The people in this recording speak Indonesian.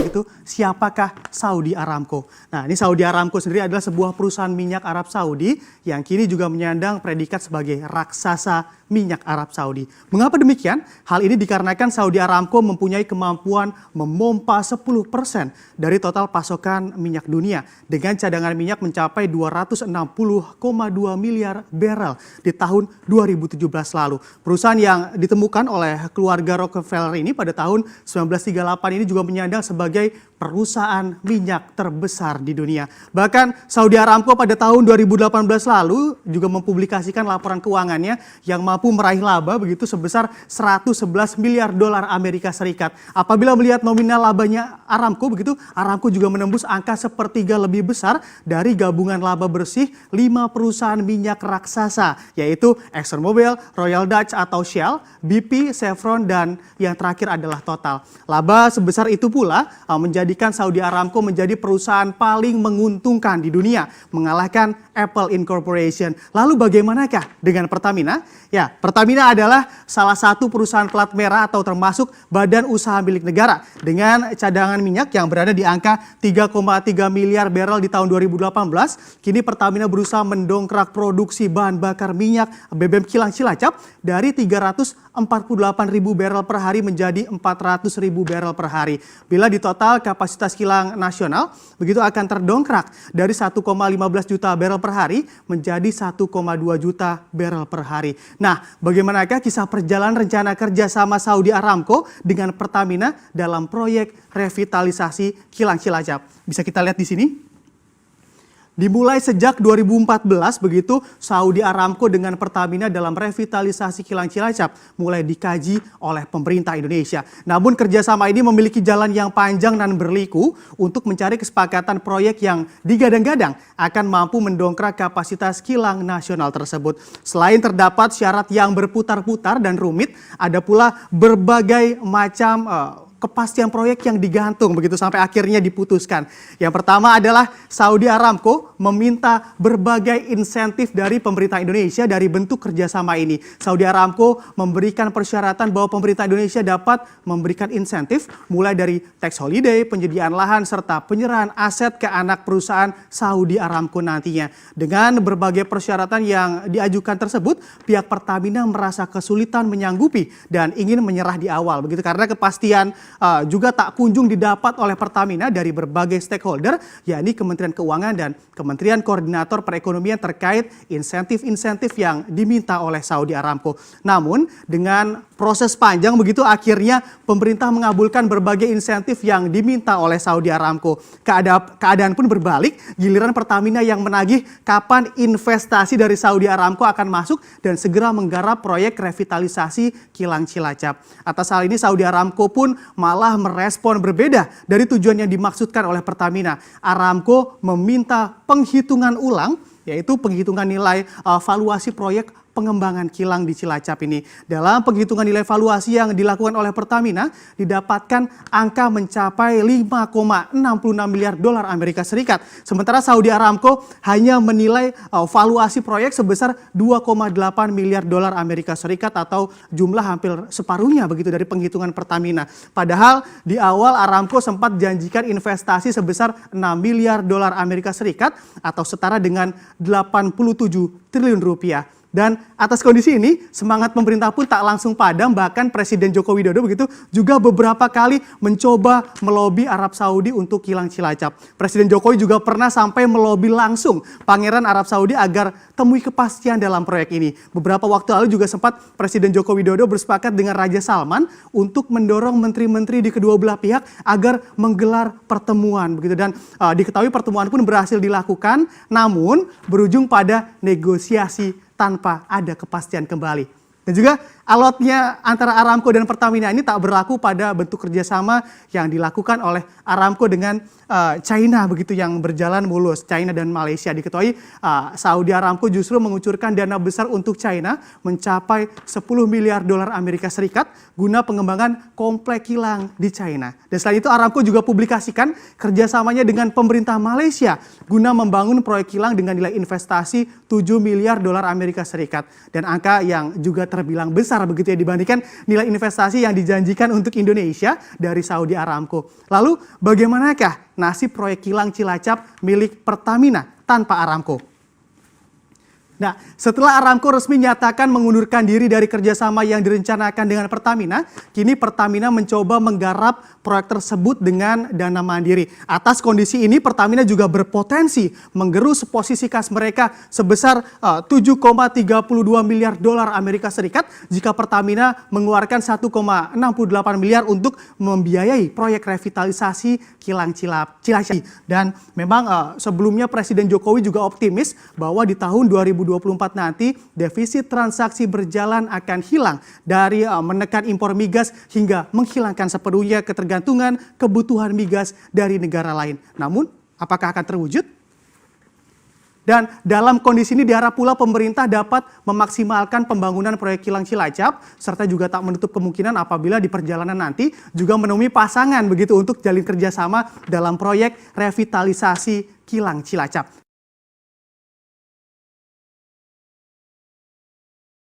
begitu, siapakah Saudi Aramco? Nah, ini Saudi Aramco sendiri adalah sebuah perusahaan minyak Arab Saudi yang kini juga menyandang predikat sebagai raksasa minyak Arab Saudi. Mengapa demikian? Hal ini dikarenakan Saudi Aramco mempunyai kemampuan memompa 10% dari total pasokan minyak dunia dengan cadangan minyak mencapai 260,2 miliar barrel di tahun 2017 lalu. Perusahaan yang ditemukan oleh keluarga Rockefeller ini pada tahun 1938 ini juga menyandang sebagai perusahaan minyak terbesar di dunia. Bahkan Saudi Aramco pada tahun 2018 lalu juga mempublikasikan laporan keuangannya yang mampu meraih laba begitu sebesar 111 miliar dolar Amerika Serikat. Apabila melihat nominal labanya Aramco begitu, Aramco juga menembus angka sepertiga lebih besar dari gabungan laba bersih 5 perusahaan minyak raksasa, yaitu ExxonMobil, Royal Dutch atau Shell, BP, Chevron, dan yang terakhir adalah Total. Laba sebesar itu pula menjadikan Saudi Aramco menjadi perusahaan paling menguntungkan di dunia, mengalahkan Apple Incorporation. Lalu bagaimanakah dengan Pertamina? Ya, Pertamina adalah salah satu perusahaan plat merah atau termasuk badan usaha milik negara dengan cadangan minyak yang berada di angka 3,3 miliar barrel di tahun 2018. Kini Pertamina berusaha mendongkrak produksi bahan bakar minyak BBM kilang Cilacap dari 348.000 barrel per hari menjadi 400.000 barrel per hari. Bila di total kapasitas kilang nasional begitu akan terdongkrak dari 1,15 juta barrel per hari menjadi 1,2 juta barrel per hari. Nah, bagaimanakah kisah perjalanan rencana kerjasama Saudi Aramco dengan Pertamina dalam proyek revitalisasi kilang Cilacap? Bisa kita lihat di sini. Dimulai sejak 2014 begitu Saudi Aramco dengan Pertamina dalam revitalisasi kilang Cilacap mulai dikaji oleh pemerintah Indonesia. Namun kerjasama ini memiliki jalan yang panjang dan berliku untuk mencari kesepakatan proyek yang digadang-gadang akan mampu mendongkrak kapasitas kilang nasional tersebut. Selain terdapat syarat yang berputar-putar dan rumit, ada pula berbagai macam kepastian proyek yang digantung begitu sampai akhirnya diputuskan. Yang pertama adalah Saudi Aramco meminta berbagai insentif dari pemerintah Indonesia dari bentuk kerjasama ini. Saudi Aramco memberikan persyaratan bahwa pemerintah Indonesia dapat memberikan insentif mulai dari tax holiday, penyediaan lahan, serta penyerahan aset ke anak perusahaan Saudi Aramco nantinya. Dengan berbagai persyaratan yang diajukan tersebut, pihak Pertamina merasa kesulitan menyanggupi dan ingin menyerah di awal begitu karena kepastian juga tak kunjung didapat oleh Pertamina dari berbagai stakeholder, yakni Kementerian Keuangan dan Kementerian Koordinator Perekonomian terkait insentif-insentif yang diminta oleh Saudi Aramco. Namun dengan proses panjang begitu akhirnya pemerintah mengabulkan berbagai insentif yang diminta oleh Saudi Aramco. Keadaan pun berbalik, giliran Pertamina yang menagih kapan investasi dari Saudi Aramco akan masuk dan segera menggarap proyek revitalisasi kilang Cilacap. Atas hal ini Saudi Aramco pun malah merespon berbeda dari tujuan yang dimaksudkan oleh Pertamina. Aramco meminta penghitungan ulang, yaitu penghitungan nilai valuasi proyek pengembangan kilang di Cilacap ini. Dalam penghitungan nilai valuasi yang dilakukan oleh Pertamina, didapatkan angka mencapai 5,66 miliar dolar Amerika Serikat. Sementara Saudi Aramco hanya menilai valuasi proyek sebesar 2,8 miliar dolar Amerika Serikat atau jumlah hampir separuhnya begitu dari penghitungan Pertamina. Padahal di awal Aramco sempat janjikan investasi sebesar 6 miliar dolar Amerika Serikat atau setara dengan 87 triliun rupiah. Dan atas kondisi ini, semangat pemerintah pun tak langsung padam, bahkan Presiden Joko Widodo begitu juga beberapa kali mencoba melobi Arab Saudi untuk kilang Cilacap. Presiden Jokowi juga pernah sampai melobi langsung Pangeran Arab Saudi agar temui kepastian dalam proyek ini. Beberapa waktu lalu juga sempat Presiden Joko Widodo bersepakat dengan Raja Salman untuk mendorong menteri-menteri di kedua belah pihak agar menggelar pertemuan begitu, dan diketahui pertemuan pun berhasil dilakukan, namun berujung pada negosiasi tanpa ada kepastian kembali. Dan juga alotnya antara Aramco dan Pertamina ini tak berlaku pada bentuk kerjasama yang dilakukan oleh Aramco dengan China begitu yang berjalan mulus, China dan Malaysia. Diketahui Saudi Aramco justru mengucurkan dana besar untuk China mencapai 10 miliar dolar Amerika Serikat guna pengembangan komplek kilang di China. Dan selain itu Aramco juga publikasikan kerjasamanya dengan pemerintah Malaysia guna membangun proyek kilang dengan nilai investasi 7 miliar dolar Amerika Serikat. Dan angka yang juga terbilang besar besar begitu ya dibandingkan nilai investasi yang dijanjikan untuk Indonesia dari Saudi Aramco. Lalu bagaimanakah nasib proyek kilang Cilacap milik Pertamina tanpa Aramco? Nah, setelah Aramco resmi nyatakan mengundurkan diri dari kerjasama yang direncanakan dengan Pertamina, kini Pertamina mencoba menggarap proyek tersebut dengan dana mandiri. Atas kondisi ini, Pertamina juga berpotensi menggerus posisi kas mereka sebesar 7,32 miliar dolar Amerika Serikat jika Pertamina mengeluarkan 1,68 miliar untuk membiayai proyek revitalisasi kilang Cilacap. Dan memang sebelumnya Presiden Jokowi juga optimis bahwa di tahun 2024 nanti defisit transaksi berjalan akan hilang dari menekan impor migas hingga menghilangkan sepenuhnya ketergantungan kebutuhan migas dari negara lain. Namun, apakah akan terwujud? Dan dalam kondisi ini diharap pula pemerintah dapat memaksimalkan pembangunan proyek kilang Cilacap serta juga tak menutup kemungkinan apabila di perjalanan nanti juga menemui pasangan begitu untuk jalin kerjasama dalam proyek revitalisasi kilang Cilacap.